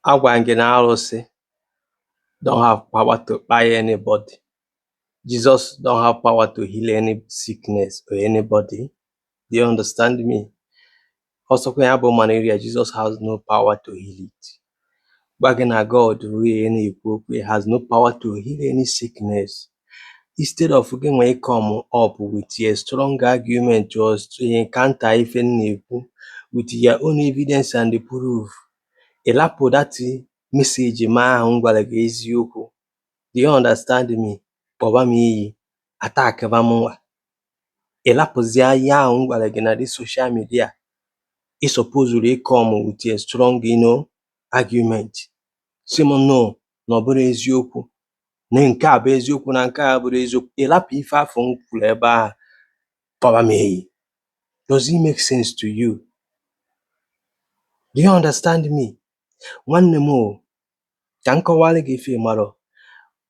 Agwangin Alusi don't have power to buy anybody. Jesus don't have power to heal any sickness or anybody. Do you understand me? Also, when you have malaria, Jesus has no power to heal it. Bagina God, he has no power to heal any sickness. Instead of when we come up with a strong argument just to encounter even with your own evidence and the proof, elapo that message ma ngwala gị eziokwu. Do you understand me? Kpọba m iyi, attack ba mụnwa. Elapụzie ya ahụ ngwala gị na the social media. I suppose to come with a strong, argument. Sị m no, na ọ bụrụ eziokwu. Na nke a bụ eziokwu na nke a bụrụ eziokwu. Elapụ ife afọ m kwuru ebe ahụ. Kpọba m iyi. Does it make sense to you? Do you understand me? Nwanne m o, ka m kọwara gị ife mara.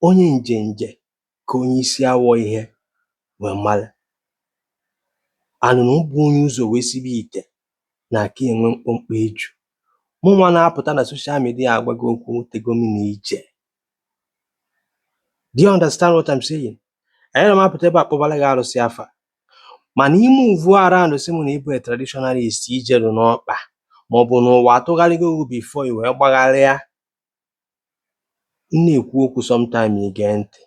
Onye njenje ka onye isi awọ ihe wee mara. Anụnụ bụ onye ụzọ wee sibe ite na aka enwe mkpọmkpọ eju. Mụnwa na-apụta na social media agbago okwu tegomi na ije. Do you understand what I'm saying? Anyị na-apụta ebe akpọbala gị arụsị afa. Mana ime uvu around si mụ na ịbụ a traditionalist ijeru n'ọkpa maọbụ n'ụwa atụgharịgo ugwu before wee gbagharịa. Na-ekwu okwu sometime ige ntị.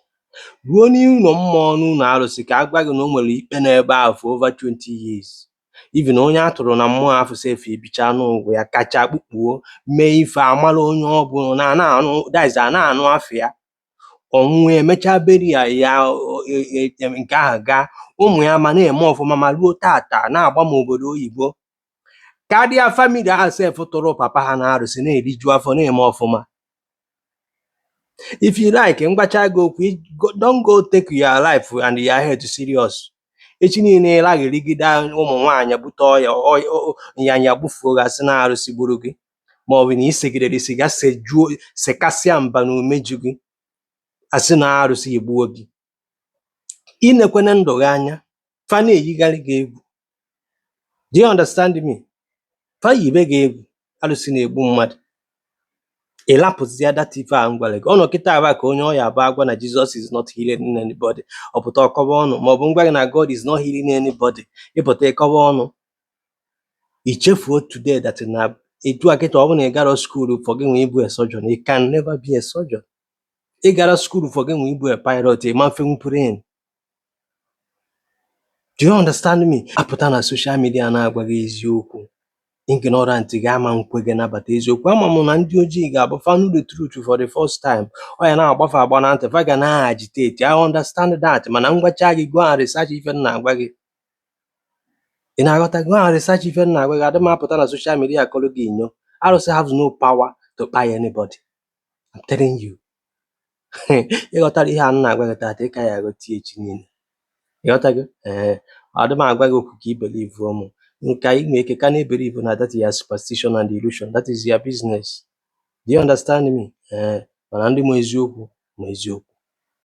Ruo n'ụlọ mmụọ n'ụlọ arụsị ka agwa gị na o nwere ikpe n'ebe ahụ for over 20 years. Even onye atụrụ na mmụọ afọ sefu ebicha n'ụgwọ ya kacha kpukpuo mee ife amala onye ọ bụ na na-anụ afọ ya. Ọnwụ emecha beri ya nke ahụ gaa ụmụ ya ma na-eme ọfụma ma ruo tata na-agba m obodo oyibo. Karịa family ahụ sefu tụrụ papa ha na arụsị na-eriju afọ na-eme ọfụma. If you like, don't go take your life and your head serious. Echi niile la gerigide ụmụ nwaanyị bute ọya nyanya gbufuo gasị na arụsị gburu gị ma ọ bụ na isegidere isi ga sekasịa mba na umeju gị asị na arụsị egbuo gị. Inekwene ndụ gị anya fa na-eyigharị gị egwu. Do you understand me? Fa yibe gị egwu arụsị na-egbu mmadụ. Elapụzia that ife a ngwale gị. Ọnụ kịta aba ka onye ọya bụ agwa na Jesus is not healing anybody. Ọpụta ọkọba ọnụ maọbụ ngwa gị na God is not healing anybody. Ịpụta ịkọba ọnụ. Ichefuo today that na etu akịta ọ bụ na ị gara school for gị nwe ịbụ a surgeon. You can never be a surgeon. Ị gara school for gị nwe ịbụ a pilot. Ma mfe plane. Do you understand me? Apụta na social media na-agwa gị eziokwu. Ignorant ga-ama nkwe gị nabata eziokwu. Ama m na ndị ojii ga-abụ fan the truth for the first time. Ọ ya na-agbafe agba na ntị fa ga na-agitate. I understand that. Mana ngwacha gị go and research ife na-agwa gị. Ị na-aghọta go and research ife na-agwa gị. Adị m apụta na social media kọrọ gị inyo. Arụsị have no power to buy anybody. I'm telling you. Ịghọtara ihe a na-agwa gị tata ịka ya aghọta echi niile. Ịghọta gị? Adị m agwa gị okwu ka i believe m. Nke ị na-eke ka na-ebelieve na that is your superstition and illusion. That is your business. Do you understand me? Mana ndị ma eziokwu ma eziokwu.